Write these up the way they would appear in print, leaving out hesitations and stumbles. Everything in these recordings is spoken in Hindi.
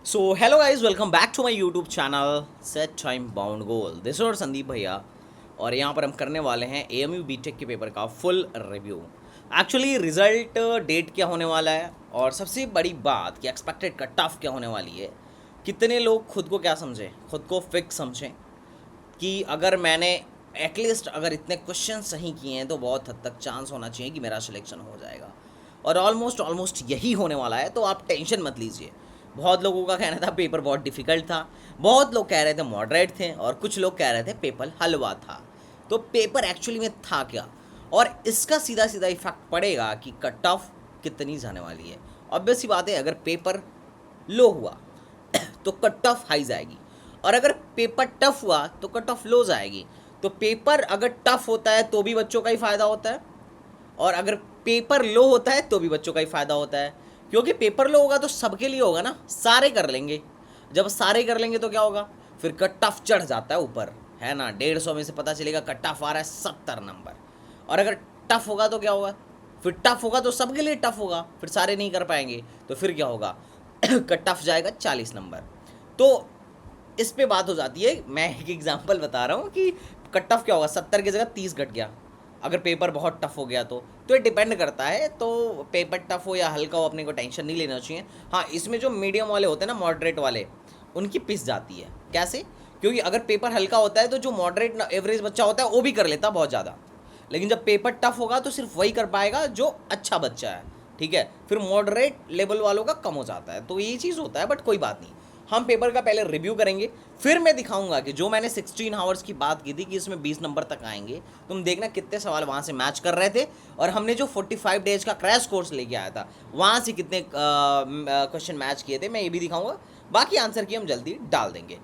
So hello guys, welcome back to my YouTube channel set time bound goal. This और संदीप भैया, और यहाँ पर हम करने वाले हैं एएमयू बीटेक के पेपर का full review. Actually result date क्या होने वाला है, और सबसे बड़ी बात कि एक्सपेक्टेड कट ऑफ क्या होने वाली है। कितने लोग खुद को क्या समझें, खुद को फिक्स समझें कि अगर मैंने एटलीस्ट अगर इतने क्वेश्चन सही किए हैं तो बहुत हद तक चांस होना चाहिए कि मेरा सिलेक्शन हो जाएगा। और ऑलमोस्ट यही होने वाला है, तो आप टेंशन मत लीजिए। बहुत लोगों का कहना था पेपर बहुत डिफ़िकल्ट था, बहुत लोग कह रहे थे मॉडरेट थे, और कुछ लोग कह रहे थे पेपर हलवा था। तो पेपर एक्चुअली में था क्या, और इसका सीधा सीधा इफेक्ट पड़ेगा कि कट ऑफ कितनी जाने वाली है। ऑब्वियस सी बात है, अगर पेपर लो हुआ तो कट ऑफ हाई जाएगी, और अगर पेपर टफ हुआ तो कट ऑफ लो जाएगी। तो पेपर अगर टफ होता है तो भी बच्चों का ही फ़ायदा होता है, और अगर पेपर लो होता है तो भी बच्चों का ही फ़ायदा होता है। क्योंकि पेपर लो होगा तो सबके लिए होगा ना, सारे कर लेंगे। जब सारे कर लेंगे तो क्या होगा, फिर कट ऑफ चढ़ जाता है ऊपर, है ना। 150 में से पता चलेगा कट ऑफ आ रहा है 70 नंबर। और अगर टफ होगा तो क्या होगा, फिर टफ होगा तो सबके लिए टफ होगा, फिर सारे नहीं कर पाएंगे, तो फिर क्या होगा कट ऑफ जाएगा 40 नंबर। तो इस पे बात हो जाती है। मैं एक एग्जांपल बता रहा हूँ कि कट ऑफ क्या होगा, 70 की जगह 30 घट गया अगर पेपर बहुत टफ हो गया तो ये डिपेंड करता है। तो पेपर टफ हो या हल्का हो, अपने को टेंशन नहीं लेना चाहिए। हाँ, इसमें जो मीडियम वाले होते हैं ना, मॉडरेट वाले, उनकी पिस जाती है। कैसे? क्योंकि अगर पेपर हल्का होता है तो जो मॉडरेट एवरेज बच्चा होता है वो भी कर लेता बहुत ज़्यादा, लेकिन जब पेपर टफ होगा तो सिर्फ वही कर पाएगा जो अच्छा बच्चा है। ठीक है, फिर मॉडरेट लेवल वालों का कम हो जाता है। तो ये चीज़ होता है, बट कोई बात नहीं। हम पेपर का पहले रिव्यू करेंगे, फिर मैं दिखाऊंगा कि जो मैंने 16 आवर्स की बात की थी कि इसमें 20 नंबर तक आएंगे, तुम देखना कितने सवाल वहाँ से मैच कर रहे थे, और हमने जो 45 डेज का क्रैश कोर्स लेके आया था वहाँ से कितने क्वेश्चन मैच किए थे, मैं ये भी दिखाऊंगा। बाकी आंसर की हम जल्दी डाल देंगे।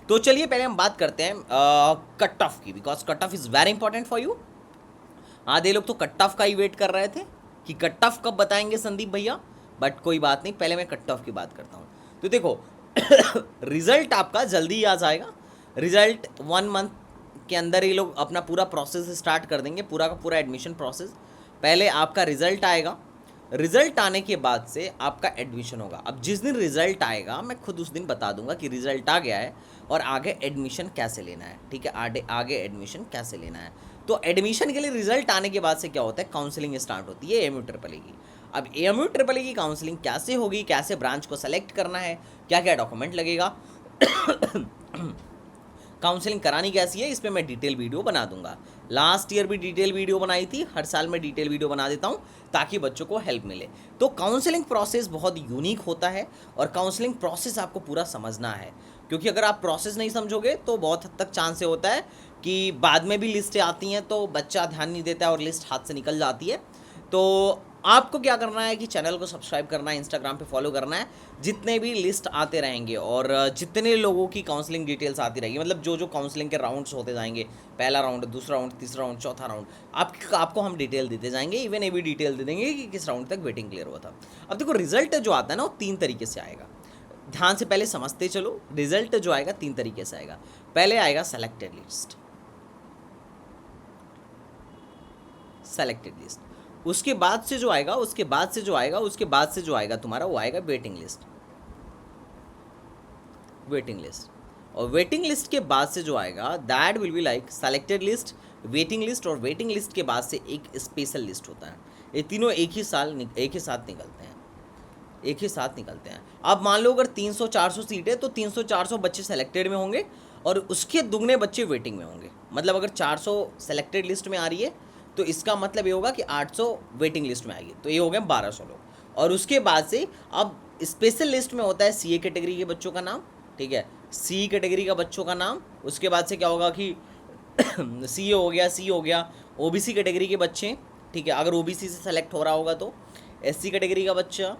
तो चलिए पहले हम बात करते हैं कट ऑफ की, because cut off is very important for you. आधे लोग तो कट ऑफ का ही वेट कर रहे थे कि कट ऑफ कब बताएंगे संदीप भैया, बट कोई बात नहीं, पहले मैं कट ऑफ की बात करता हूँ। तो देखो, रिजल्ट आपका जल्दी ही आ जाएगा। रिजल्ट 1 मंथ के अंदर ही लोग अपना पूरा प्रोसेस स्टार्ट कर देंगे, पूरा का पूरा एडमिशन प्रोसेस। पहले आपका रिजल्ट आएगा, रिजल्ट आने के बाद से आपका एडमिशन होगा। अब जिस दिन रिजल्ट आएगा मैं खुद उस दिन बता दूंगा कि रिजल्ट आ गया है और आगे एडमिशन कैसे लेना है। ठीक है, आगे आगे एडमिशन कैसे लेना है। तो एडमिशन के लिए रिजल्ट आने के बाद से क्या होता है, काउंसलिंग स्टार्ट होती है एएमयू ट्रिपल ई की। अब एएमयू ट्रिपल ई की काउंसलिंग कैसे होगी, कैसे ब्रांच को सेलेक्ट करना है, क्या क्या डॉक्यूमेंट लगेगा, काउंसलिंग करानी कैसी है, इस पर मैं डिटेल वीडियो बना दूंगा। लास्ट ईयर भी डिटेल वीडियो बनाई थी, हर साल मैं डिटेल वीडियो बना देता हूँ ताकि बच्चों को हेल्प मिले। तो काउंसलिंग प्रोसेस बहुत यूनिक होता है, और काउंसलिंग प्रोसेस आपको पूरा समझना है। क्योंकि अगर आप प्रोसेस नहीं समझोगे तो बहुत हद तक चांस से होता है कि बाद में भी लिस्टें आती हैं तो बच्चा ध्यान नहीं देता है और लिस्ट हाथ से निकल जाती है। तो आपको क्या करना है कि चैनल को सब्सक्राइब करना है, इंस्टाग्राम पे फॉलो करना है। जितने भी लिस्ट आते रहेंगे और जितने लोगों की काउंसलिंग डिटेल्स आती रहेगी, मतलब जो जो काउंसलिंग के राउंड्स होते जाएंगे, पहला राउंड, दूसरा राउंड, तीसरा राउंड, चौथा राउंड, आपको हम डिटेल देते जाएंगे। इवन ये भी डिटेल दे देंगे कि किस राउंड तक वेटिंग क्लियर हुआ था। अब देखो, रिजल्ट जो आता है ना वो 3 तरीके से आएगा। ध्यान से पहले समझते चलो, रिजल्ट जो आएगा 3 तरीके से आएगा। पहले आएगा सेलेक्टेड लिस्ट, सेलेक्टेड लिस्ट। उसके बाद से जो आएगा, उसके बाद से जो आएगा, उसके बाद से जो आएगा तुम्हारा, वो आएगा वेटिंग लिस्ट। वेटिंग लिस्ट, और वेटिंग लिस्ट के बाद से जो आएगा that will be like selected list, waiting list, और वेटिंग लिस्ट के बाद से एक स्पेशल लिस्ट होता है। ये तीनों एक ही साथ निकलते हैं, एक ही साथ निकलते हैं। अब मान लो अगर 300-400 सीट है तो 300-400 बच्चे सेलेक्टेड में होंगे, और उसके दुगने बच्चे वेटिंग में होंगे। मतलब अगर 400 सेलेक्टेड लिस्ट में आ रही है तो इसका मतलब ये होगा कि 800 वेटिंग लिस्ट में आएगी, तो ये हो गए 1200 लोग। और उसके बाद से अब स्पेशल लिस्ट में होता है सीए कैटेगरी के बच्चों का नाम। ठीक है, सी कैटेगरी का बच्चों का नाम। उसके बाद से क्या होगा कि सी हो गया ओबीसी कैटेगरी के बच्चे। ठीक है, अगर ओबीसी से सेलेक्ट हो रहा होगा तो एससी कैटेगरी का बच्चा,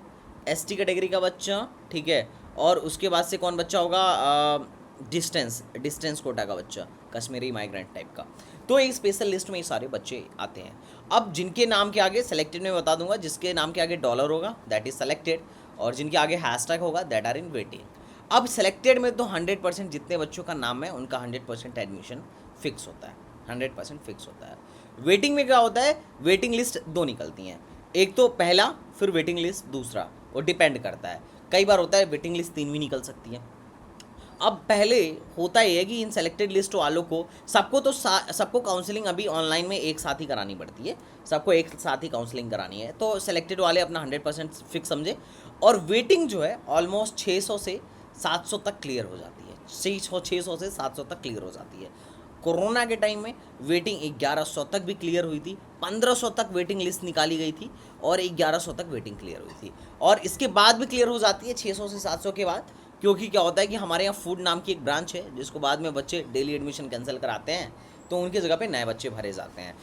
एसटी कैटेगरी का बच्चा। ठीक है, और उसके बाद से कौन बच्चा होगा, डिस्टेंस कोटा का बच्चा, कश्मीरी माइग्रेंट टाइप का। तो एक स्पेशल लिस्ट में ये सारे बच्चे आते हैं। अब जिनके नाम के आगे सेलेक्टेड में बता दूंगा, जिसके नाम के आगे डॉलर होगा दैट इज सेलेक्टेड, और जिनके आगे हैशटैग होगा दैट आर इन वेटिंग। अब सेलेक्टेड में तो 100% जितने बच्चों का नाम है उनका 100% एडमिशन फिक्स होता है, 100% फिक्स होता है। वेटिंग में क्या होता है, वेटिंग लिस्ट 2 निकलती हैं, एक तो पहला, फिर वेटिंग लिस्ट दूसरा, वो डिपेंड करता है। कई बार होता है वेटिंग लिस्ट 3 भी निकल सकती है। अब पहले होता ये है कि इन सेलेक्टेड लिस्ट वालों को सबको काउंसलिंग अभी ऑनलाइन में एक साथ ही करानी पड़ती है, सबको एक साथ ही काउंसलिंग करानी है। तो सेलेक्टेड वाले अपना 100% फिक्स समझे, और वेटिंग जो है ऑलमोस्ट 600 से 700 तक क्लियर हो जाती है। 600 से 700 तक क्लियर हो जाती है। कोरोना के टाइम में वेटिंग 1100 तक भी क्लियर हुई थी, 1500 तक वेटिंग लिस्ट निकाली गई थी, और 1100 तक वेटिंग क्लियर हुई थी। और इसके बाद भी क्लियर हो जाती है 600 से 700 के बाद, क्योंकि क्या होता है कि हमारे यहाँ फूड नाम की एक ब्रांच है जिसको बाद में बच्चे डेली एडमिशन कैंसिल कराते हैं, तो उनकी जगह पे नए बच्चे भरे जाते हैं।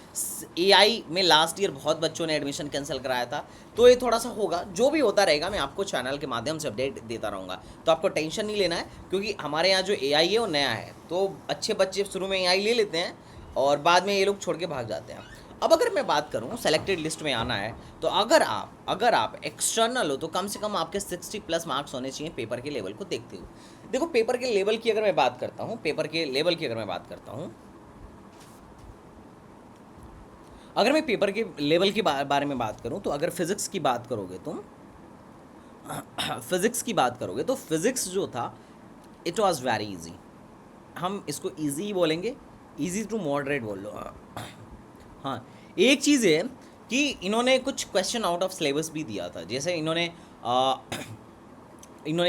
एआई में लास्ट ईयर बहुत बच्चों ने एडमिशन कैंसिल कराया था, तो ये थोड़ा सा होगा, जो भी होता रहेगा मैं आपको चैनल के माध्यम से अपडेट देता रहूँगा। तो आपको टेंशन नहीं लेना है, क्योंकि हमारे यहाँ जो एआई है वो नया है, तो अच्छे बच्चे शुरू में एआई ले लेते हैं और बाद में ये लोग छोड़ के भाग जाते हैं। अब अगर मैं बात करूं सेलेक्टेड लिस्ट में आना है, तो अगर आप एक्सटर्नल हो तो कम से कम आपके 60+ मार्क्स होने चाहिए पेपर के लेवल को देखते हुए। देखो पेपर के लेवल की अगर मैं बात करता हूं, अगर मैं पेपर के लेवल के बारे में बात करूं, तो अगर फिजिक्स की बात करोगे तो फिजिक्स जो था इट वॉज वेरी ईजी। हम इसको ईजी ही बोलेंगे, ईजी टू मॉडरेट बोल लो। हाँ, एक चीज़ है कि इन्होंने कुछ क्वेश्चन आउट ऑफ सिलेबस भी दिया था। जैसे इन्होंने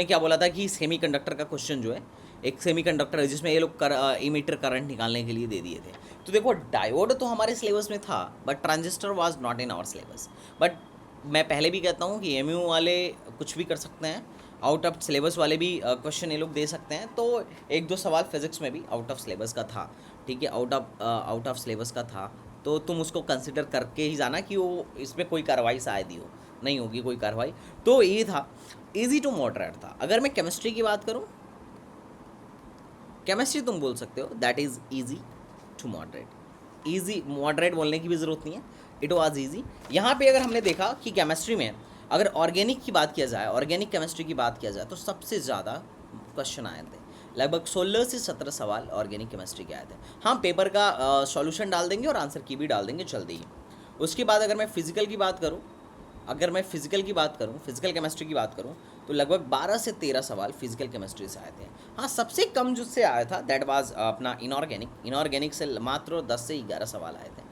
क्या बोला था कि सेमीकंडक्टर का क्वेश्चन जो है, एक सेमीकंडक्टर है जिसमें ये लोग इमीटर करंट निकालने के लिए दे दिए थे। तो देखो डायोड तो हमारे सिलेबस में था, but transistor was not in our syllabus. But मैं पहले भी कहता हूँ कि एमयू वाले कुछ भी कर सकते हैं, आउट ऑफ सिलेबस वाले भी क्वेश्चन ये लोग दे सकते हैं। तो एक दो सवाल फिजिक्स में भी आउट ऑफ सिलेबस का था, ठीक है, आउट ऑफ सिलेबस का था, तो तुम उसको कंसिडर करके ही जाना कि वो इसमें कोई कार्रवाई शायद ही हो, नहीं होगी कोई कार्रवाई। तो ये था, ईजी टू मॉडरेट था। अगर मैं केमिस्ट्री की बात करूँ, केमिस्ट्री तुम बोल सकते हो that is easy to moderate. Easy moderate बोलने की भी ज़रूरत नहीं है, इट वाज ईजी। यहाँ पे अगर हमने देखा कि केमिस्ट्री में अगर ऑर्गेनिक की बात किया जाए, ऑर्गेनिक केमिस्ट्री की बात किया जाए, तो सबसे ज़्यादा क्वेश्चन आए थे, लगभग 16 से 17 सवाल ऑर्गेनिक केमिस्ट्री के आए थे। हम पेपर का सॉल्यूशन डाल देंगे और आंसर की भी डाल देंगे जल्दी ही। उसके बाद अगर मैं फिजिकल की बात करूँ, फिजिकल केमिस्ट्री की बात करूँ, तो लगभग 12 से 13 सवाल फिजिकल केमिस्ट्री से आए थे। हाँ, सबसे कम जिससे आया था दैट वाज अपना इनऑर्गेनिक से मात्र 10 से 11 सवाल आए थे।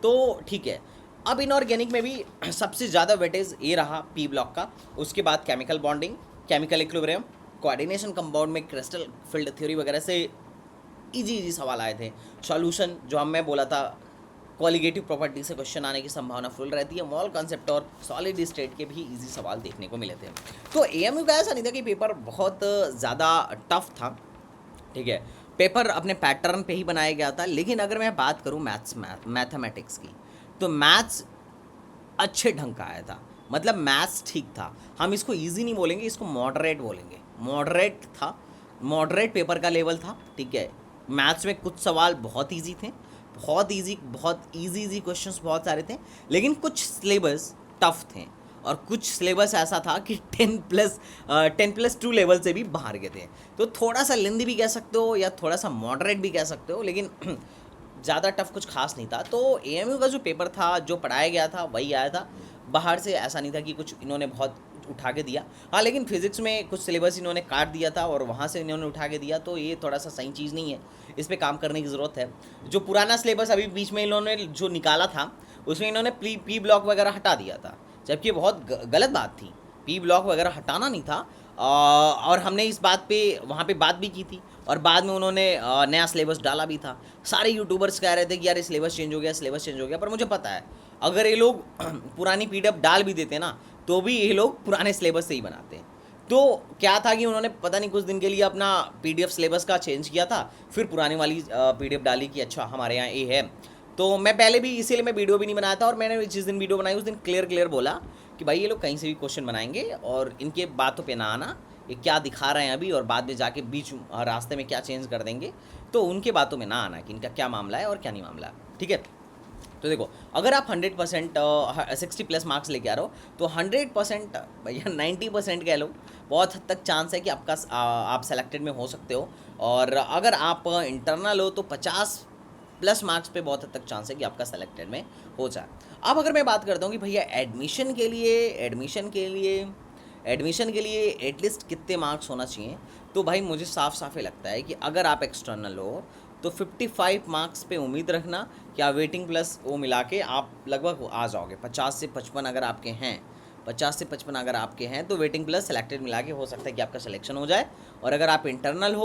तो ठीक है, अब इनऑर्गेनिक में भी सबसे ज़्यादा वेटेज ये रहा पी ब्लॉक का। उसके बाद chemical bonding, chemical equilibrium, coordination compound में क्रिस्टल फील्ड थ्योरी वगैरह से इजी सवाल आए थे। सॉल्यूशन जो हम मैं बोला था, कॉलिगेटिव प्रॉपर्टी से क्वेश्चन आने की संभावना फुल रहती है। मॉल कॉन्सेप्ट और सॉलिड स्टेट के भी इजी सवाल देखने को मिले थे। तो एएमयू का ऐसा नहीं था कि पेपर बहुत ज़्यादा टफ था, ठीक है, पेपर अपने पैटर्न पे ही बनाया गया था। लेकिन अगर मैं बात करूँ मैथमेटिक्स की, तो मैथ्स अच्छे ढंग का आया था, मतलब मैथ्स ठीक था। हम इसको इजी नहीं बोलेंगे, इसको मॉडरेट बोलेंगे। मॉडरेट था, मॉडरेट पेपर का लेवल था, ठीक है। मैथ्स में कुछ सवाल बहुत इजी थे, बहुत इजी क्वेश्चंस बहुत सारे थे, लेकिन कुछ सिलेबस टफ थे और कुछ सिलेबस ऐसा था कि 10+2 लेवल से भी बाहर गए थे। तो थोड़ा सा लेंदी भी कह सकते हो या थोड़ा सा मॉडरेट भी कह सकते हो, लेकिन ज़्यादा टफ कुछ खास नहीं था। तो एएमयू का जो पेपर था, जो पढ़ाया गया था, वही आया था। बाहर से ऐसा नहीं था कि कुछ इन्होंने बहुत उठा के दिया। हाँ, लेकिन फिजिक्स में कुछ सिलेबस इन्होंने काट दिया था और वहाँ से इन्होंने उठा के दिया, तो ये थोड़ा सा सही चीज़ नहीं है, इस पर काम करने की ज़रूरत है। जो पुराना सिलेबस अभी बीच में इन्होंने जो निकाला था, उसमें इन्होंने पी ब्लॉक वगैरह हटा दिया था, जबकि ये बहुत गलत बात थी। पी ब्लॉक वगैरह हटाना नहीं था, और हमने इस बात पे वहाँ पे बात भी की थी, और बाद में उन्होंने नया सिलेबस डाला भी था। सारे यूट्यूबर्स कह रहे थे कि यार ये सिलेबस चेंज हो गया, पर मुझे पता है अगर ये लोग पुरानी पीडीएफ डाल भी देते ना, तो भी ये लोग पुराने सिलेबस से ही बनाते हैं। तो क्या था कि उन्होंने पता नहीं कुछ दिन के लिए अपना पीडीएफ सिलेबस का चेंज किया था, फिर पुरानी वाली पीडीएफ डाली कि अच्छा हमारे यहाँ ये है। तो मैं पहले भी इसीलिए मैं वीडियो भी नहीं बनाया था, और मैंने जिस दिन वीडियो बनाई उस दिन क्लियर बोला कि भाई ये लोग कहीं से भी क्वेश्चन बनाएंगे और इनके बातों पे ना आना, ये क्या दिखा रहे हैं अभी और बाद में जाके बीच रास्ते में क्या चेंज कर देंगे, तो उनके बातों में ना आना कि इनका क्या मामला है और क्या नहीं मामला है, ठीक है। तो देखो अगर आप 100% 60+ मार्क्स लेके आ रहे हो, तो 100% भैया 90% कह लो, बहुत हद तक चांस है कि आप सेलेक्टेड में हो सकते हो। और अगर आप इंटरनल हो तो 50+ मार्क्स पे बहुत हद तक चांस है कि आपका सेलेक्टेड में हो जाए। अब अगर मैं बात करता हूँ कि भैया एडमिशन के लिए एडमिशन के लिए एटलीस्ट कितने मार्क्स होना चाहिए, तो भाई मुझे साफ साफ ही लगता है कि अगर आप एक्सटर्नल हो तो 55 मार्क्स पे उम्मीद रखना कि आप वेटिंग प्लस वो मिला के आप लगभग आ जाओगे। 50 से 55 अगर आपके हैं, 50 से 55 अगर आपके हैं तो वेटिंग प्लस सेलेक्टेड मिला के हो सकता है कि आपका सिलेक्शन हो जाए। और अगर आप इंटरनल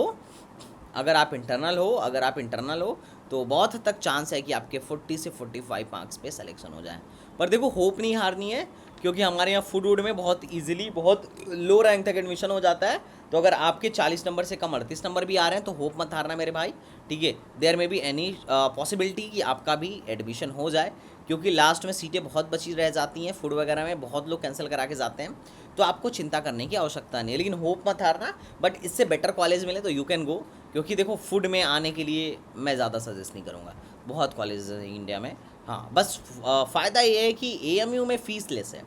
हो, तो बहुत हद तक चांस है कि आपके 40 से 45 मार्क्स पे सिलेक्शन हो जाए। पर देखो होप नहीं हारनी है, क्योंकि हमारे यहाँ फूड वूड में बहुत इजीली बहुत लो रैंक तक एडमिशन हो जाता है। तो अगर आपके 40 नंबर से कम 38 नंबर भी आ रहे हैं तो होप मत हारना मेरे भाई, ठीक है। देयर में बी एनी पॉसिबिलिटी कि आपका भी एडमिशन हो जाए, क्योंकि लास्ट में सीटें बहुत बची रह जाती हैं, फूड वगैरह में बहुत लोग कैंसिल करा के जाते हैं, तो आपको चिंता करने की आवश्यकता नहीं है। लेकिन होप मत हारना, बट इससे बेटर कॉलेज मिले तो यू कैन गो, क्योंकि देखो फूड में आने के लिए मैं ज़्यादा सजेस्ट नहीं करूँगा, बहुत कॉलेज हैं इंडिया में। हाँ बस फ़ायदा ये है कि AMU में फ़ीस लेस है,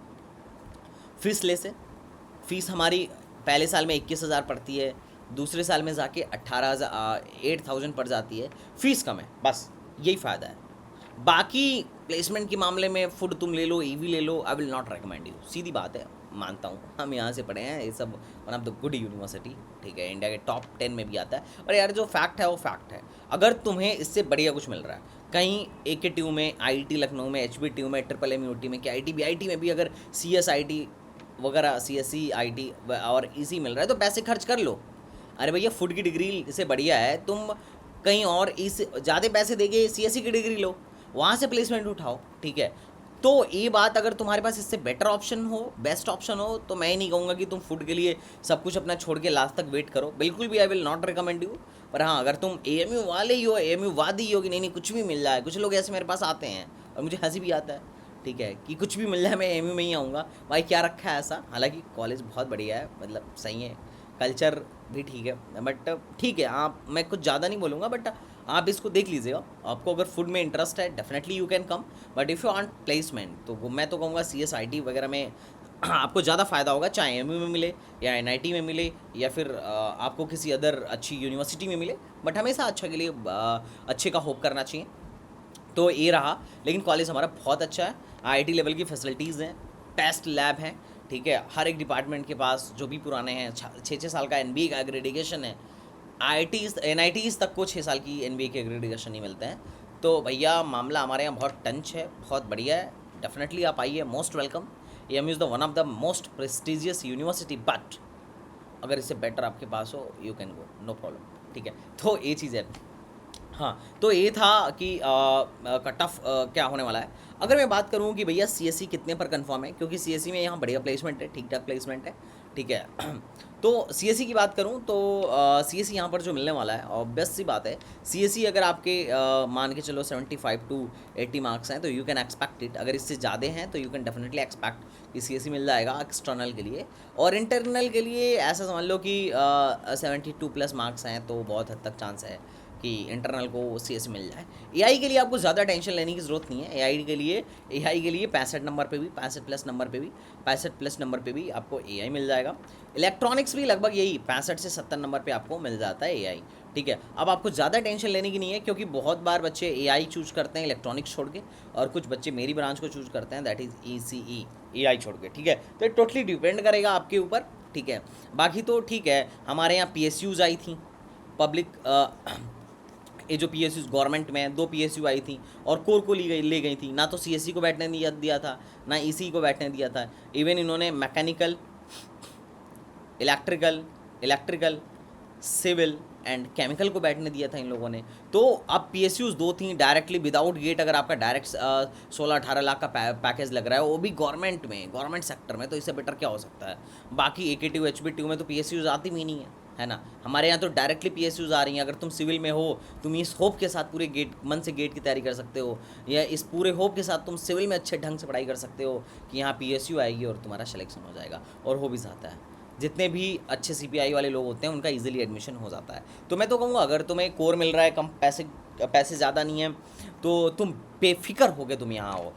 फ़ीस हमारी पहले साल में 21,000 पड़ती है, दूसरे साल में जाके 8,000 पड़ जाती है, फ़ीस कम है, बस यही फ़ायदा है। बाकी प्लेसमेंट के मामले में फूड तुम ले लो, EV ले लो, I will not recommend you, सीधी बात है। मानता हूँ हम यहाँ से पढ़े हैं, ये सब one of the good university, ठीक है, इंडिया के टॉप 10 में भी आता है। और यार जो फैक्ट है वो फैक्ट है, अगर तुम्हें इससे बढ़िया कुछ मिल रहा है कहीं AKTU में, IIT लखनऊ में, HBTU में, MMUT में, क्या IIT में भी अगर CSIT वगैरह, CSE IT और EC मिल रहा है तो पैसे खर्च कर लो। अरे भैया फूड की डिग्री से बढ़िया है तुम कहीं और इस ज़्यादा पैसे देके CSE की डिग्री लो, वहाँ से प्लेसमेंट उठाओ, ठीक है। तो ये बात अगर तुम्हारे पास इससे बेटर ऑप्शन हो, बेस्ट ऑप्शन हो, तो मैं ही नहीं कहूँगा कि तुम फूड के लिए सब कुछ अपना छोड़ के लास्ट तक वेट करो, बिल्कुल भी आई विल नॉट रिकमेंड यू। पर हाँ अगर तुम AMU वाले ही हो, AMU वादी हो कि नहीं कुछ भी मिल जाए, कुछ लोग ऐसे मेरे पास आते हैं और मुझे हंसी भी आता है, ठीक है, कि कुछ भी मिल जाए मैं AMU में ही आऊँगा। भाई क्या रखा है ऐसा, हालांकि कॉलेज बहुत बढ़िया है, मतलब सही है, कल्चर भी ठीक है, बट ठीक है आप, मैं कुछ ज़्यादा नहीं बोलूँगा, बट आप इसको देख लीजिएगा। आपको अगर फूड में इंटरेस्ट है definitely you can come, but if you want placement तो मैं तो कहूँगा CSIT वगैरह में आपको ज़्यादा फ़ायदा होगा, चाहे AMU में मिले या NIT में मिले या फिर आपको किसी अदर अच्छी यूनिवर्सिटी में मिले, बट हमेशा अच्छा के लिए अच्छे का होप करना चाहिए। तो ये रहा, लेकिन कॉलेज हमारा बहुत अच्छा है, IIT लेवल की फैसिलिटीज़ हैं, टेस्ट लैब हैं, ठीक है, हर एक डिपार्टमेंट के पास जो भी पुराने हैं 6 साल का NBA का एग्रेडिकेशन है, NITs तक को 6 साल की NBA के एग्रेडिकेशन नहीं मिलते हैं। तो भैया मामला हमारे यहाँ बहुत टंच है, बहुत बढ़िया है, डेफिनेटली आप आइए, most welcome. AMU is the one of the most prestigious university, but अगर इससे बेटर आपके पास हो you can go, no problem, ठीक है। तो ये चीज़ है। हाँ तो ये था कि कट ऑफ क्या होने वाला है। अगर मैं बात करूँ कि भैया CSE कितने पर कंफर्म है, क्योंकि CSE में यहाँ बढ़िया प्लेसमेंट है, ठीक ठाक प्लेसमेंट है, ठीक है। तो CSE की बात करूँ तो CSE यहाँ पर जो मिलने वाला है ऑब्वियस सी बात है, CSE अगर आपके मान के चलो 75 to 80 मार्क्स हैं तो यू कैन एक्सपेक्ट इट, अगर इससे ज़्यादा हैं तो यू कैन डेफिनेटली एक्सपेक्ट कि CSE मिल जाएगा एक्सटर्नल के लिए। और इंटरनल के लिए ऐसा समझ लो कि 72+ मार्क्स हैं तो बहुत हद तक चांस है कि इंटरनल को CSE मिल जाए। AI के लिए आपको ज़्यादा टेंशन लेने की ज़रूरत नहीं है। AI के लिए 65 नंबर पे भी, 65+ नंबर पे भी, 65+ नंबर पे भी आपको AI मिल जाएगा। इलेक्ट्रॉनिक्स भी लगभग यही 65 से 70 नंबर पे आपको मिल जाता है AI, ठीक है। अब आपको ज़्यादा टेंशन लेने की नहीं है, क्योंकि बहुत बार बच्चे AI चूज करते हैं इलेक्ट्रॉनिक्स छोड़ के, और कुछ बच्चे मेरी ब्रांच को चूज करते हैं, दैट इज़ ECE, AI छोड़ के, ठीक है। तो ये टोटली डिपेंड करेगा आपके ऊपर, ठीक है। बाकी तो ठीक है, हमारे यहाँ PSUs आई थी पब्लिक, ये जो PSU गवर्नमेंट में 2 PSU आई थी और कोर को ले गई थी, ना तो CSE को बैठने दिया था ना ECE को बैठने दिया था। इवन इन्होंने mechanical, electrical, civil and chemical को बैठने दिया था इन लोगों ने। तो अब PSUs 2 थी डायरेक्टली विदाउट गेट, अगर आपका डायरेक्ट 16-18 लाख का पैकेज लग रहा है, वो भी गवर्नमेंट सेक्टर में, तो इससे बेटर क्या हो सकता है। बाकी AKTU HBTU में तो PSUs आती भी नहीं है ना। हमारे यहाँ तो डायरेक्टली PSUs आ रही हैं। अगर तुम सिविल में हो, तुम इस होप के साथ पूरे मन से गेट की तैयारी कर सकते हो, या इस पूरे होप के साथ तुम सिविल में अच्छे ढंग से पढ़ाई कर सकते हो कि यहाँ PSU आएगी और तुम्हारा सिलेक्शन हो जाएगा, और हो भी जाता है। जितने भी अच्छे CPI वाले लोग होते हैं उनका इजीली एडमिशन हो जाता है। तो मैं तो कहूँगा अगर तुम्हें कोर मिल रहा है, कम पैसे ज़्यादा नहीं है, तो तुम बेफिक्र हो गए, तुम यहाँ हो,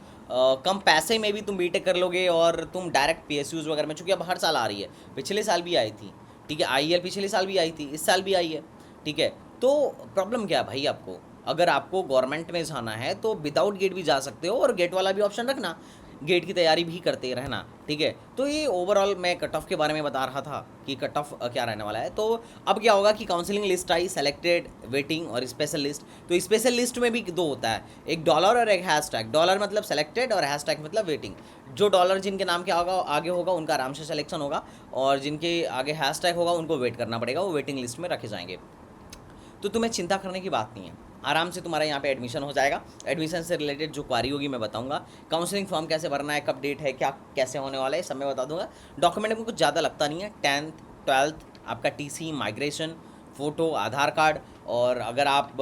कम पैसे में भी तुम BTech कर लोगे, और तुम डायरेक्ट PSUs वगैरह में, चूँकि अब हर साल आ रही है, पिछले साल भी आई थी, ठीक है, IEL पिछले साल भी आई थी, इस साल भी आई है, ठीक है। तो प्रॉब्लम क्या है भाई, आपको अगर आपको गवर्नमेंट में जाना है तो विदाउट गेट भी जा सकते हो, और गेट वाला भी ऑप्शन रखना। गेट की तैयारी भी करते रहना, ठीक है। तो ये ओवरऑल मैं कट ऑफ के बारे में बता रहा था कि कट ऑफ क्या रहने वाला है। तो अब क्या होगा कि काउंसलिंग लिस्ट आई, सेलेक्टेड, वेटिंग और स्पेशल लिस्ट। तो स्पेशल लिस्ट में भी दो होता है, एक डॉलर और एक हैशटैग। डॉलर मतलब सेलेक्टेड और हैशटैग मतलब वेटिंग। जो डॉलर जिनके नाम के आगे होगा उनका आराम से सिलेक्शन होगा, और जिनके आगे हैशटैग होगा उनको वेट करना पड़ेगा, वो वेटिंग लिस्ट में रखे जाएंगे। तो तुम्हें चिंता करने की बात नहीं है, आराम से तुम्हारा यहाँ पे एडमिशन हो जाएगा। एडमिशन से रिलेटेड जो क्वारी होगी मैं बताऊंगा, काउंसलिंग फॉर्म कैसे भरना है, कब डेट है, क्या कैसे होने वाला है, सब मैं बता दूंगा। डॉक्यूमेंट में कुछ ज़्यादा लगता नहीं है, 10th 12th आपका टीसी, माइग्रेशन, फ़ोटो, आधार कार्ड, और अगर आप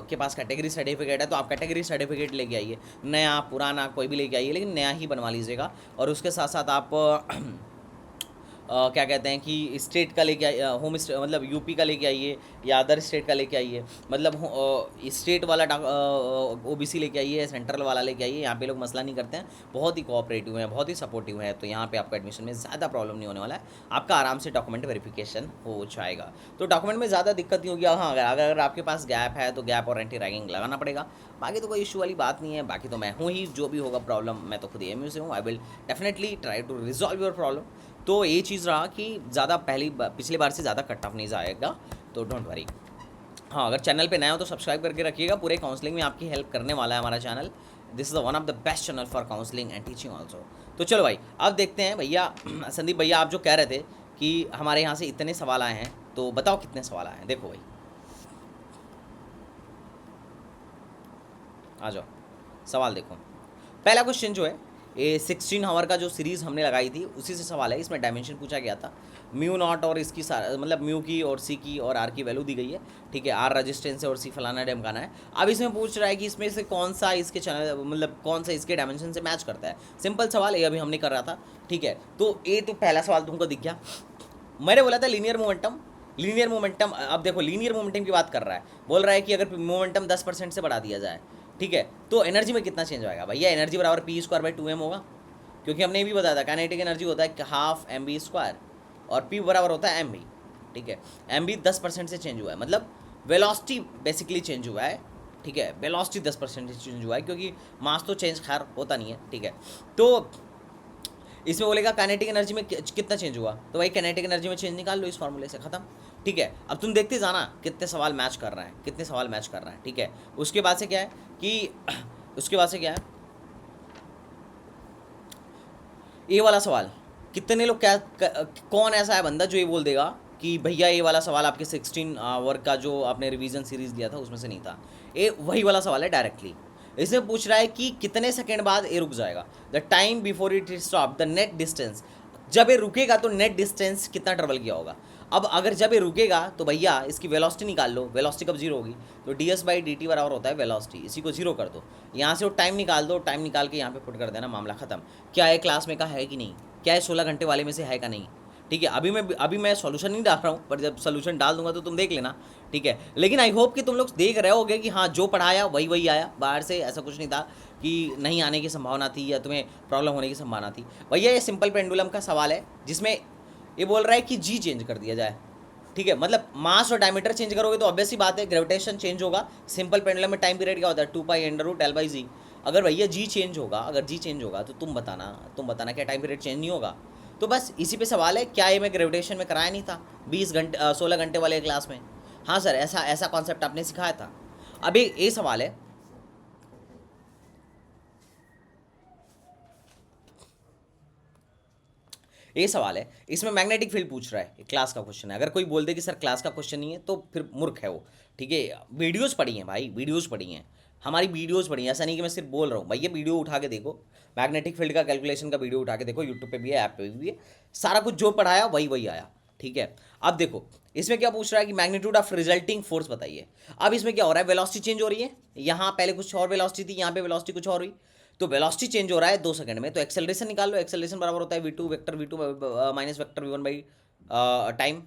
के पास कैटेगरी सर्टिफिकेट है तो आप कैटेगरी सर्टिफिकेट लेके आइए, नया पुराना कोई भी लेके आइए, लेकिन नया ही बनवा लीजिएगा। और उसके साथ साथ आप क्या कहते हैं कि स्टेट का लेके आइए, होम स्टेट मतलब यूपी का लेके आइए या अदर स्टेट का लेके आइए, मतलब स्टेट वाला ओबीसी लेके आइए, सेंट्रल वाला लेके आइए। यहाँ पे लोग मसला नहीं करते हैं, बहुत ही कोऑपरेटिव हैं, बहुत ही सपोर्टिव है। तो यहाँ पे आपको एडमिशन में ज़्यादा प्रॉब्लम नहीं होने वाला है, आपका आराम से डॉक्यूमेंट वेरिफिकेशन हो जाएगा। तो डॉक्यूमेंट में ज़्यादा दिक्कत नहीं होगी। हाँ, अगर आपके पास गैप है तो गैप और एंटी रैगिंग लगाना पड़ेगा, बाकी तो कोई इशू वाली बात नहीं है। बाकी तो मैं हूँ ही, जो भी होगा प्रॉब्लम, मैं तो खुद एएमयू से हूँ, I will definitely try to resolve your problem. तो ये चीज़ रहा कि ज़्यादा पिछली बार से ज़्यादा कट ऑफ नहीं जाएगा, तो डोंट वरी। हाँ, अगर चैनल पे नए हो तो सब्सक्राइब करके रखिएगा, पूरे काउंसलिंग में आपकी हेल्प करने वाला है हमारा channel. This is the one of the best channel for counselling and teaching also. तो चलो भाई, अब देखते हैं भैया। संदीप भैया, आप जो कह रहे थे कि हमारे यहाँ से इतने सवाल आए हैं, तो बताओ कितने सवाल आए हैं। देखो भाई, आ जाओ, सवाल देखो। पहला क्वेश्चन जो है, ये 16 आवर का जो सीरीज़ हमने लगाई थी उसी से सवाल है। इसमें डायमेंशन पूछा गया था, म्यू नॉट और इसकी मतलब म्यू की और सी की और आर की वैल्यू दी गई है, ठीक है। आर रजिस्टेंस है और सी फलाना ढमकाना है। अब इसमें पूछ रहा है कि इसमें से कौन सा इसके चैनल मतलब कौन सा इसके डायमेंशन से मैच करता है। सिंपल सवाल, ये अभी हमने कर रहा था, ठीक है। तो ये तो पहला सवाल तुमको दिख गया। मैंने बोला था लीनियर मोमेंटम, लीनियर मोमेंटम। अब देखो, लीनियर मोमेंटम की बात कर रहा है, बोल रहा है कि अगर मोमेंटम 10% से बढ़ा दिया जाए, ठीक है, तो एनर्जी में कितना चेंज आएगा। भैया एनर्जी बराबर p²/2m होगा, क्योंकि हमने ये भी बताया था काइनेटिक एनर्जी होता है हाफ mv², और p बराबर होता है mv, ठीक है। mv 10% से चेंज हुआ है, मतलब वेलोसिटी बेसिकली चेंज हुआ है, ठीक है। वेलोसिटी 10% से चेंज हुआ है, क्योंकि मास तो चेंज खैर होता नहीं है, ठीक है। तो इसमें बोलेगा काइनेटिक एनर्जी में कितना चेंज हुआ, तो भाई काइनेटिक एनर्जी में चेंज निकाल लो इस फॉर्मूले से, खत्म, ठीक है। अब तुम देखते जाना कितने सवाल मैच कर रहे हैं, कितने सवाल मैच कर रहे हैं, ठीक है। उसके बाद से क्या है कि उसके बाद से क्या है, ये वाला सवाल, कितने लोग कौन ऐसा है बंदा जो ये बोल देगा कि भैया ये वाला सवाल आपके 16 आवर का जो आपने रिवीजन सीरीज दिया था उसमें से नहीं था। ये वही वाला सवाल है डायरेक्टली। इसमें पूछ रहा है कि कितने सेकेंड बाद ये रुक जाएगा, the time before it stop, the net distance. जब ये रुकेगा तो नेट डिस्टेंस कितना ट्रेवल किया होगा। अब अगर जब ये रुकेगा तो भैया इसकी वेलोसिटी निकाल लो, वेलोसिटी कब जीरो होगी, तो ds/dt बराबर होता है वेलोसिटी, इसी को जीरो कर दो, यहाँ से वो टाइम निकाल दो, टाइम निकाल के यहाँ पे पुट कर देना, मामला खत्म। क्या ये क्लास में का है कि नहीं, क्या ये 16 घंटे वाले में से है का नहीं, ठीक है। अभी मैं सॉल्यूशन नहीं डाल रहा हूँ, पर जब सॉल्यूशन डाल दूंगा तो तुम देख लेना, ठीक है। लेकिन आई होप कि तुम लोग देख रहे होगे कि हाँ, जो पढ़ाया वही वही आया, बाहर से ऐसा कुछ नहीं था कि नहीं आने की संभावना थी या तुम्हें प्रॉब्लम होने की संभावना थी। भैया ये सिंपल पेंडुलम का सवाल है, जिसमें ये बोल रहा है कि जी चेंज कर दिया जाए, ठीक है। मतलब मास और डायमीटर चेंज करोगे तो ऑब्वियस सी बात है ग्रेविटेशन चेंज होगा। सिंपल पेंडुलम में टाइम पीरियड क्या होता है, 2π√L/g। अगर भैया जी चेंज होगा, अगर जी चेंज होगा तो तुम बताना क्या टाइम पीरियड चेंज नहीं होगा। तो बस इसी पे सवाल है, क्या ये मैं ग्रेविटेशन में कराया नहीं था 16 घंटे वाले क्लास में। हाँ सर, ऐसा कॉन्सेप्ट आपने सिखाया था। अभी ये सवाल है, ये सवाल है, इसमें मैग्नेटिक फील्ड पूछ रहा है, क्लास का क्वेश्चन है। अगर कोई बोल दे कि सर क्लास का क्वेश्चन नहीं है तो फिर मूर्ख है वो, ठीक है। वीडियोज़ पढ़ी हैं भाई, वीडियोज़ पढ़ी हैं, हमारी वीडियोज़ पढ़ी हैं, ऐसा नहीं कि मैं सिर्फ बोल रहा हूँ। भैया वीडियो उठा के देखो, मैग्नेटिक फील्ड का कैलकुलेशन का वीडियो उठा के देखो, यूट्यूब पे भी है, ऐप पे भी है, सारा कुछ जो पढ़ाया वही वही आया, ठीक है। अब देखो इसमें क्या पूछ रहा है कि मैग्नीट्यूड ऑफ रिजल्टिंग फोर्स बताइए। अब इसमें क्या हो रहा है, वेलोसिटी चेंज हो रही है, यहाँ पहले कुछ और वेलोसिटी थी, यहाँ पे वेलोसिटी कुछ और हुई, तो वेलोसिटी चेंज हो रहा है 2 सेकंड में। तो एक्सेलरेशन निकाल लो, एक्सेलरेशन बराबर होता है v2 vector v2 minus vector v1 by time,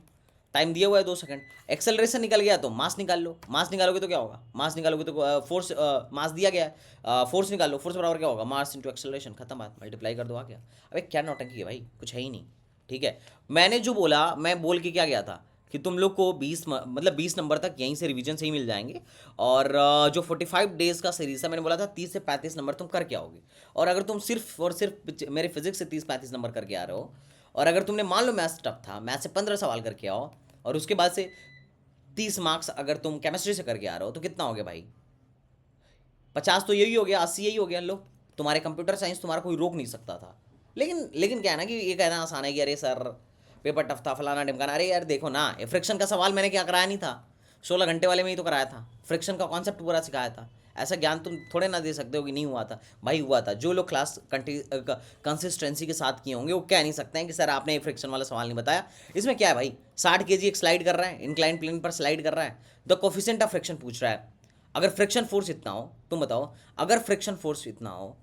time दिया हुआ है 2 सेकंड। एक्सेलरेशन निकल गया तो मास निकाल लो, मास निकालोगे तो क्या होगा, मास निकालोगे तो फोर्स, मास दिया गया है, फोर्स निकाल लो, फोर्स बराबर क्या होगा, मास इंटू एक्सेलरेशन, खत्म बात, मल्टीप्लाई कर दो, आ गया। अबे क्या नौटंकी है भाई, कुछ है ही नहीं, ठीक है। मैंने जो बोला, मैं बोल के क्या गया था कि तुम लोग को 20 नंबर तक यहीं से रिवीजन से ही मिल जाएंगे। और जो 45 डेज का सीरीज था, मैंने बोला था 30 से 35 नंबर तुम करके आओगे। और अगर तुम सिर्फ और सिर्फ मेरे फिजिक्स से 30-35 नंबर करके आ रहे हो, और अगर तुमने मान लो मैथ्स टफ था, मैथ्स से 15 सवाल करके आओ, और उसके बाद से 30 मार्क्स अगर तुम केमिस्ट्री से करके आ रहे हो, तो कितना हो गया भाई? 50 तो यही हो गया, 80 यही हो गया। लो, तुम्हारे कंप्यूटर साइंस तुम्हारा कोई रोक नहीं सकता था। लेकिन क्या है ना कि ये कहना आसान है कि अरे सर पेपर टफ था, फलाना ढिमकाना। अरे यार देखो ना, ये फ्रिक्शन का सवाल मैंने क्या कराया नहीं था, 16 घंटे वाले में ही तो कराया था। फ्रिक्शन का कॉन्सेप्ट पूरा सिखाया था। ऐसा ज्ञान तुम थोड़े ना दे सकते हो कि नहीं हुआ था। भाई हुआ था। जो लोग क्लास कंसिस्टेंसी के साथ किए होंगे वो कह नहीं सकते हैं कि सर आपने फ्रिक्शन वाला सवाल नहीं बताया। इसमें क्या है भाई, 60 kg एक स्लाइड कर रहा है, इंक्लाइन प्लेन पर स्लाइड कर रहा है, द कोफिशिएंट ऑफ फ्रिक्शन पूछ रहा है। अगर फ्रिक्शन फोर्स इतना हो, तुम बताओ, अगर फ्रिक्शन फोर्स इतना हो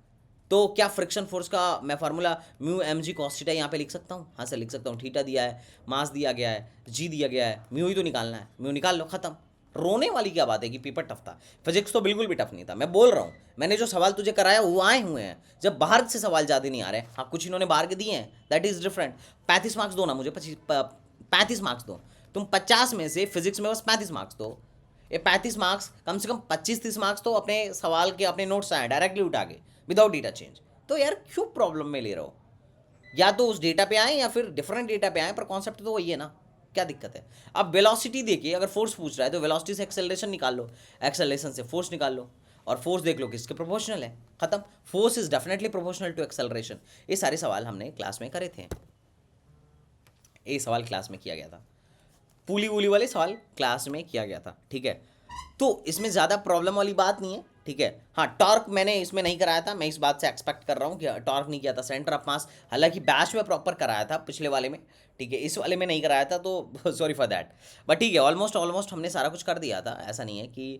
तो क्या फ्रिक्शन फोर्स का मैं formula mu m g cos theta यहाँ पे लिख सकता हूँ? हाँ सर लिख सकता हूँ। थीटा दिया है, मास दिया गया है, जी दिया गया है, म्यू ही तो निकालना है, म्यू निकाल लो, खत्म। रोने वाली क्या बात है कि पेपर टफ था? फिजिक्स तो बिल्कुल भी टफ नहीं था। मैं बोल रहा हूँ, मैंने जो सवाल तुझे कराया वो आए हुए हैं। जब बाहर से सवाल ज़्यादा नहीं आ रहे, हाँ कुछ इन्होंने बाहर के दिए हैं, दैट इज़ डिफरेंट। 35 मार्क्स दो ना मुझे, 35 मार्क्स दो। तुम 50 में से फिजिक्स में बस 35 मार्क्स दो। ये 35 मार्क्स कम से कम 25-30 मार्क्स तो अपने सवाल के अपने नोट्स आए डायरेक्टली उठा के, विदाउट डेटा चेंज। तो यार क्यों प्रॉब्लम में ले रहे हो? या तो उस डेटा पे आए या फिर डिफरेंट डेटा पे आए, पर कॉन्सेप्ट तो वही है ना। क्या दिक्कत है? अब वेलोसिटी देखिए, अगर फोर्स पूछ रहा है तो वेलोसिटी से एक्सेलरेशन निकाल लो, एक्सेलरेशन से फोर्स निकाल लो, और फोर्स देख लो किसके प्रोपोर्शनल है, खत्म। Force is definitely proportional to acceleration. ये सारे सवाल हमने क्लास में करे थे, ये सवाल क्लास में किया गया था, पुली वूली वाले सवाल क्लास में किया गया था, ठीक है। तो इसमें ज़्यादा प्रॉब्लम वाली बात नहीं है, ठीक है। हाँ टॉर्क मैंने इसमें नहीं कराया था, मैं इस बात से एक्सपेक्ट कर रहा हूँ कि टॉर्क नहीं किया था। सेंटर ऑफ मास हालांकि बैच में प्रॉपर कराया था पिछले वाले में, ठीक है, इस वाले में नहीं कराया था, तो सॉरी फॉर दैट। बट ठीक है, ऑलमोस्ट हमने सारा कुछ कर दिया था, ऐसा नहीं है कि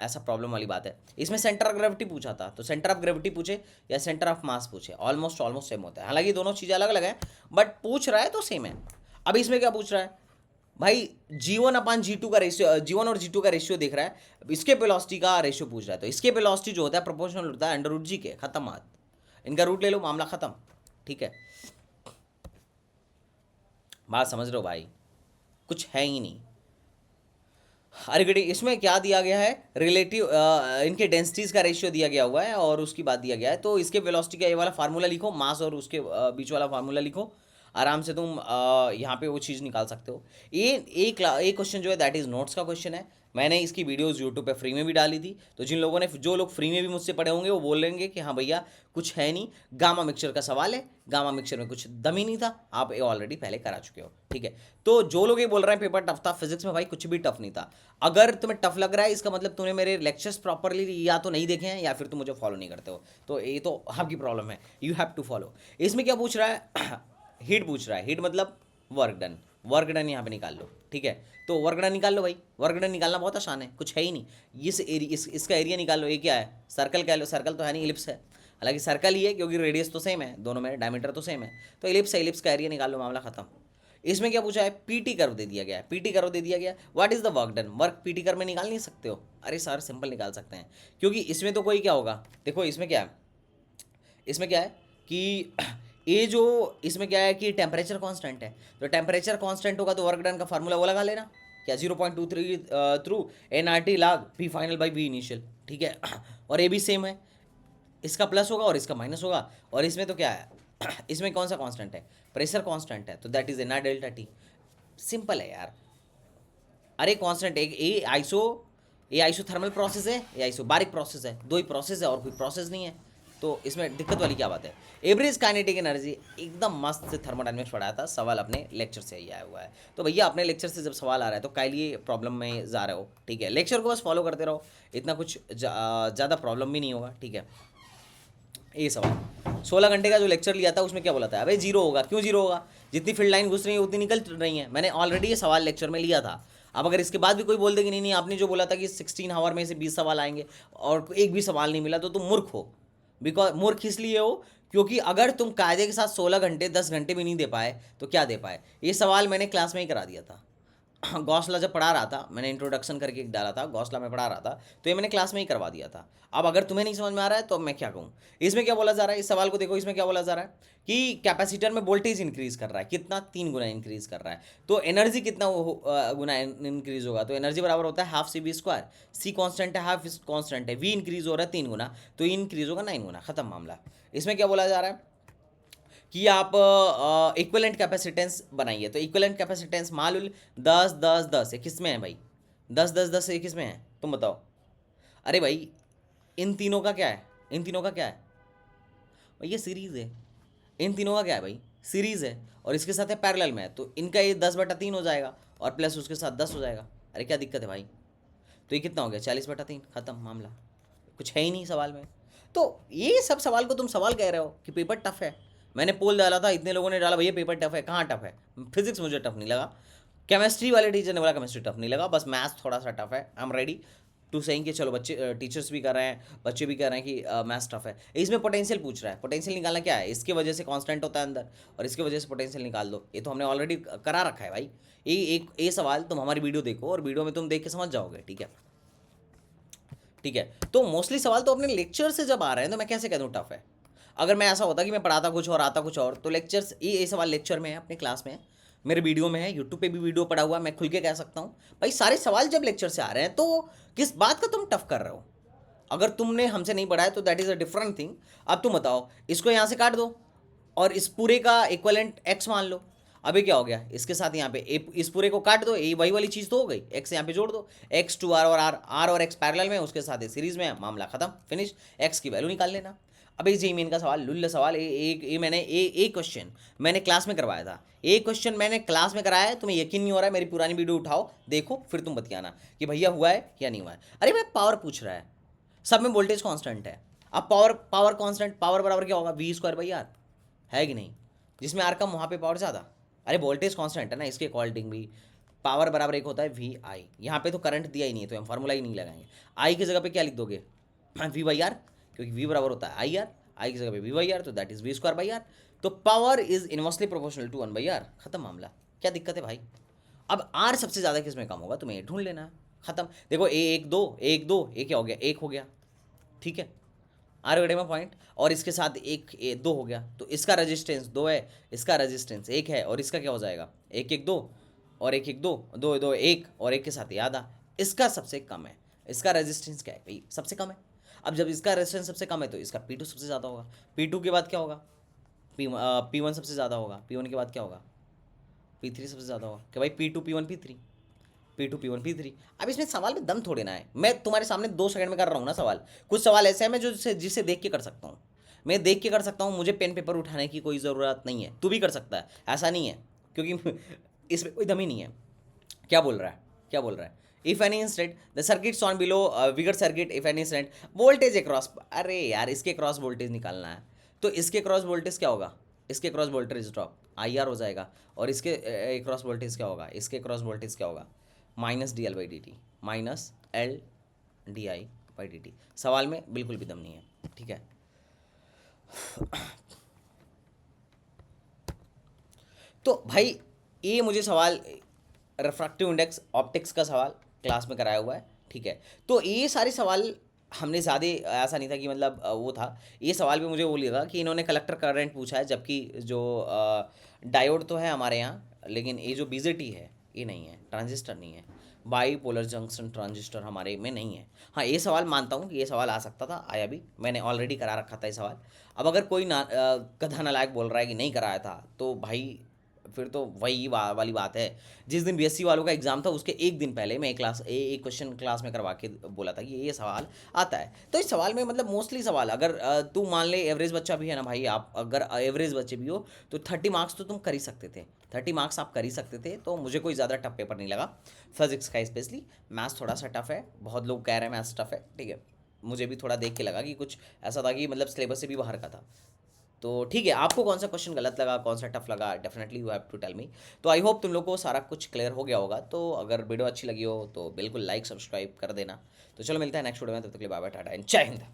ऐसा प्रॉब्लम वाली बात है। इसमें सेंटर ऑफ ग्रेविटी पूछा था, तो सेंटर ऑफ ग्रेविटी पूछे या सेंटर ऑफ मास पूछे, ऑलमोस्ट सेम होता है। हालांकि दोनों चीज़ें अलग अलग हैं, बट पूछ रहा है तो सेम है। अब इसमें क्या पूछ रहा है भाई? G1/G2 का रेशियो, G1 और G2 का रेशियो देख रहा है, इसके वेलोसिटी का रेशियो पूछ रहा है। तो इसके वेलोसिटी जो होता है प्रोपोर्शनल होता है √G के, खत्म बात। इनका रूट ले लो, मामला खत्म, ठीक है। बात समझ रहे हो भाई? कुछ है ही नहीं। अरे गड़ी, इसमें क्या दिया गया है? रिलेटिव इनके डेंसिटीज का रेशियो दिया गया हुआ है और उसकी बात दिया गया है। तो इसके वेलोसिटी का ये वाला फार्मूला लिखो, मास और उसके बीच वाला फार्मूला लिखो, आराम से तुम यहाँ पे वो चीज़ निकाल सकते हो। ये एक क्वेश्चन जो है दैट इज़ नोट्स का क्वेश्चन है। मैंने इसकी वीडियोस यूट्यूब पे फ्री में भी डाली थी, तो जो लोग फ्री में भी मुझसे पढ़े होंगे वो बोल लेंगे कि हाँ भैया कुछ है नहीं, गामा मिक्सचर का सवाल है, गामा मिक्सचर में कुछ दम ही नहीं था, आप ये ऑलरेडी पहले करा चुके हो, ठीक है। तो जो लोग ये बोल रहे हैं पेपर टफ था, फिजिक्स में भाई कुछ भी टफ नहीं था। अगर तुम्हें टफ लग रहा है इसका मतलब तुमने मेरे लेक्चर्स प्रॉपरली या तो नहीं देखे हैं या फिर तुम मुझे फॉलो नहीं करते हो, तो ये तो आपकी प्रॉब्लम है, यू हैव टू फॉलो। इसमें क्या पूछ रहा है? हीट पूछ रहा है। हीट मतलब वर्क डन, वर्क डन यहाँ पे निकाल लो, ठीक है। तो वर्क डन निकाल लो भाई, वर्क डन निकालना बहुत आसान है, कुछ है ही नहीं। इसका एरिया निकाल लो, ये क्या है? सर्कल कह लो, सर्कल तो है नहीं, इलिप्स है। हालांकि सर्कल ही है क्योंकि रेडियस तो सेम है दोनों में, डायमीटर तो सेम है, तो इलिप्स है, इलिप्स का एरिया निकाल लो, मामला खत्म। इसमें क्या पूछा है? पीटी कर्व दे दिया गया है, पीटी कर्व दे दिया गया। What is the work done? Work PT curve में निकाल नहीं सकते हो? अरे सर सिंपल निकाल सकते हैं, क्योंकि इसमें तो कोई क्या होगा, देखो इसमें क्या है, इसमें क्या है कि ये जो इसमें क्या है कि टेम्परेचर कांस्टेंट है, तो टेम्परेचर कांस्टेंट होगा तो वर्क डन का फार्मूला वो लगा लेना, क्या 0.23 through NRT log P final by V initial, ठीक है। और ये भी सेम है, इसका प्लस होगा और इसका माइनस होगा। और इसमें तो क्या है, इसमें कौन सा कांस्टेंट है? प्रेशर कांस्टेंट है, तो that is NR delta T। Simple है यार। अरे कांस्टेंट एक ये आइसोथर्मल प्रोसेस है, ये आइसोबारिक प्रोसेस है, दो ही प्रोसेस है और कोई प्रोसेस नहीं है, तो इसमें दिक्कत वाली क्या बात है? एवरेज काइनेटिक एनर्जी एकदम मस्त से थर्मोडायनेमिक्स पढ़ाया था, सवाल अपने लेक्चर से ही आया हुआ है। तो भैया अपने लेक्चर से जब सवाल आ रहा है तो काहे लिए प्रॉब्लम में जा रहे हो, ठीक है। लेक्चर को बस फॉलो करते रहो, इतना कुछ ज़्यादा प्रॉब्लम भी नहीं होगा, ठीक है। ये सवाल 16 घंटे का जो लेक्चर लिया था उसमें क्या बोला था? अबे जीरो होगा। क्यों जीरो होगा? जितनी फील्ड लाइन घुस रही है उतनी निकल रही है। मैंने ऑलरेडी ये सवाल लेक्चर में लिया था। अब अगर इसके बाद भी कोई बोल दे कि नहीं आपने जो बोला था कि 16 आवर में से 20 सवाल आएंगे और एक भी सवाल नहीं मिला, तो तुम मूर्ख हो। बिकॉज मूर्ख इसलिए हो क्योंकि अगर तुम कायदे के साथ 16 घंटे 10 घंटे भी नहीं दे पाए तो क्या दे पाए? ये सवाल मैंने क्लास में ही करा दिया था, गौसला जब पढ़ा रहा था, मैंने इंट्रोडक्शन करके एक डाला था, गौसला में पढ़ा रहा था, तो ये मैंने क्लास में ही करवा दिया था। अब अगर तुम्हें नहीं समझ में आ रहा है तो अब मैं क्या कहूँ। इसमें क्या बोला जा रहा है, इस सवाल को देखो, इसमें क्या बोला जा रहा है कि कैपेसिटर में वोल्टेज इंक्रीज कर रहा है, कितना 3 गुना इंक्रीज कर रहा है, तो एनर्जी कितना गुना इंक्रीज होगा, तो एनर्जी बराबर होता है half C V square. C constant है, हाफ कॉन्स्टेंट है, वी इंक्रीज हो रहा है 3 गुना, तो इंक्रीज होगा 9 गुना, खत्म मामला। इसमें क्या बोला जा रहा है कि आप इक्विवेलेंट कैपेसिटेंस बनाइए, तो इक्विवेलेंट कैपेसिटेंस मालूल 10 10 10 ये किस में है भाई, 10 10 10 ये किस में है तुम बताओ। अरे भाई इन तीनों का क्या है, इन तीनों का क्या है भाई, ये सीरीज है, इन तीनों का क्या है भाई, सीरीज है, और इसके साथ है पैरेलल में है, तो इनका ये 10/3 हो जाएगा और प्लस उसके साथ 10 हो जाएगा। अरे क्या दिक्कत है भाई, तो ये कितना हो गया 40/3, खत्म मामला, कुछ है ही नहीं सवाल में। तो ये सब सवाल को तुम सवाल कह रहे हो कि पेपर टफ है। मैंने पोल डाला था, इतने लोगों ने डाला भैया पेपर टफ है, कहाँ टफ है, फिजिक्स मुझे टफ नहीं लगा, केमिस्ट्री वाले टीचर ने बोला केमिस्ट्री टफ नहीं लगा, बस मैथ्स थोड़ा सा टफ है। I am ready to saying कि चलो बच्चे टीचर्स भी कर रहे हैं, बच्चे भी कह रहे हैं कि मैथ्स टफ है। इसमें पोटेंशियल पूछ रहा है, पोटेंशियल निकालना क्या है, इसकी वजह से कांस्टेंट होता है अंदर और इसकी वजह से पोटेंशियल निकाल दो, ये तो हमने ऑलरेडी करा रखा है भाई। ये सवाल तुम हमारी वीडियो देखो और वीडियो में तुम देख के समझ जाओगे, ठीक है। ठीक है, तो मोस्टली सवाल तो अपने लेक्चर से जब आ रहे हैं तो मैं कैसे कह दूँ टफ है। अगर मैं ऐसा होता कि मैं पढ़ाता कुछ और आता कुछ और, तो लेक्चर्स ये सवाल लेक्चर में है, अपने क्लास में है, मेरे वीडियो में है, यूट्यूब पे भी वीडियो पड़ा हुआ है, मैं खुल के कह सकता हूँ भाई सारे सवाल जब लेक्चर से आ रहे हैं तो किस बात का तुम टफ कर रहे हो। अगर तुमने हमसे नहीं पढ़ा है तो that is a different thing. अब तुम बताओ, इसको यहाँ से काट दो और इस पूरे का इक्वलेंट एक्स मान लो। अभी क्या हो गया, इसके साथ यहाँ पे इस पूरे को काट दो, ये वही वाली चीज़ तो हो गई, एक्स यहाँ पे जोड़ दो, एक्स टू आर और आर और एक्स पैरेलल में, उसके साथ सीरीज में है, मामला खत्म, फिनिश, एक्स की वैल्यू निकाल लेना। अब एक जी मेन का सवाल, लुल्ल सवाल, एक क्वेश्चन मैंने क्लास में करवाया था, एक क्वेश्चन मैंने क्लास में कराया है, तुम्हें यकीन नहीं हो रहा है, मेरी पुरानी वीडियो उठाओ देखो, फिर तुम बतियाना कि भैया हुआ है या नहीं हुआ है। अरे भाई पावर पूछ रहा है, सब में वोल्टेज कांस्टेंट है, अब पावर कांस्टेंट, पावर बराबर क्या होगा V² आर, है कि नहीं, जिसमें आर कम वहाँ पे पावर ज़्यादा। अरे वोल्टेज कांस्टेंट है ना, इसके अकॉर्डिंग भी पावर बराबर एक होता है VI, यहाँ पे तो करंट दिया ही नहीं है तो हम फार्मूला ही नहीं लगाएंगे। आई की जगह पे क्या लिख दोगे V/R, क्योंकि V बराबर होता है IR, आई की जगह पे V/R, तो दैट इज V²/R, तो power is inversely proportional to 1/R, खत्म मामला। क्या दिक्कत है भाई। अब R सबसे ज़्यादा किस में कम होगा तुम्हें ये ढूंढ लेना है, खत्म। देखो A 1 2 क्या हो गया, 1 हो गया, ठीक है, आर गड़े में पॉइंट, और इसके साथ एक 2 हो गया, तो इसका रेजिस्टेंस 2 है, इसका रेजिस्टेंस 1 है, और इसका क्या हो जाएगा 1 1 2 और 1 1 2 2 2 1 और 1 के साथ ये आधा, इसका सबसे कम है, इसका रेजिस्टेंस क्या है भाई, सबसे कम है। अब जब इसका रेजिस्टेंस सबसे कम है तो इसका P2 सबसे ज़्यादा होगा, P2 के बाद क्या होगा P1 सबसे ज़्यादा होगा, P1 के बाद क्या होगा P3 सबसे ज़्यादा होगा, कि भाई P2 P1 P3 P2 P1 P3। अब इसमें सवाल में दम थोड़े ना है, मैं तुम्हारे सामने 2 सेकंड में कर रहा हूँ ना सवाल, कुछ सवाल ऐसे हैं मैं जो जिसे देख के कर सकता हूँ, मैं देख के कर सकता हूँ, मुझे पेन पेपर उठाने की कोई ज़रूरत नहीं है, तू भी कर सकता है, ऐसा नहीं है, क्योंकि इसमें कोई दम ही नहीं है। क्या बोल रहा है, क्या बोल रहा है, if any instant the circuits on below vigour circuit, if any instant voltage across, अरे यार इसके क्रॉस वोल्टेज निकालना है, तो इसके क्रॉस वोल्टेज क्या होगा, इसके क्रॉस वोल्टेज ड्रॉप IR हो जाएगा, और इसके क्रॉस वोल्टेज क्या होगा, इसके क्रॉस वोल्टेज क्या होगा -dL/dt, -LdI/dt। सवाल में बिल्कुल भी दम नहीं है, ठीक है। तो भाई ये मुझे सवाल रिफ्रैक्टिव इंडेक्स ऑप्टिक्स का सवाल क्लास में कराया हुआ है, ठीक है। तो ये सारे सवाल हमने ज़्यादा, ऐसा नहीं था कि मतलब वो था, ये सवाल भी मुझे वो लगा कि इन्होंने कलेक्टर करंट पूछा है, जबकि जो डायोड तो है हमारे यहाँ, लेकिन ये जो BJT है ये नहीं है, ट्रांजिस्टर नहीं है, बाई पोलर जंक्शन ट्रांजिस्टर हमारे में नहीं है। हाँ ये सवाल मानता हूँ कि ये सवाल आ सकता था, आया भी, मैंने ऑलरेडी करा रखा था ये सवाल। अब अगर कोई गधा नालायक बोल रहा है कि नहीं कराया था, तो भाई फिर तो वही वाली बात है, जिस दिन BSc वालों का एग्जाम था उसके एक दिन पहले मैं एक क्वेश्चन क्लास में करवा के बोला था कि ये सवाल आता है। तो इस सवाल में मतलब मोस्टली सवाल, अगर तू मान ले एवरेज बच्चा भी है ना भाई, आप अगर एवरेज बच्चे भी हो तो 30 मार्क्स तो तुम कर ही सकते थे, 30 मार्क्स आप कर ही सकते थे, तो मुझे कोई ज़्यादा टफ पेपर नहीं लगा फिजिक्स का स्पेशली। मैथ्स थोड़ा सा टफ है, बहुत लोग कह रहे हैं मैथ्स टफ है, ठीक है, मुझे भी थोड़ा देख के लगा कि कुछ ऐसा था कि मतलब सिलेबस से भी बाहर का था। तो ठीक है, आपको कौन सा क्वेश्चन गलत लगा, कौन सा टफ लगा, definitely you have to tell me. तो आई होप तुम लोग को सारा कुछ क्लियर हो गया होगा। तो अगर वीडियो अच्छी लगी हो तो बिल्कुल लाइक सब्सक्राइब कर देना। तो चलो मिलते हैं नेक्स्ट वीडियो में, तब तक के लिए बाय बाय, टाटा एंड जय हिंद।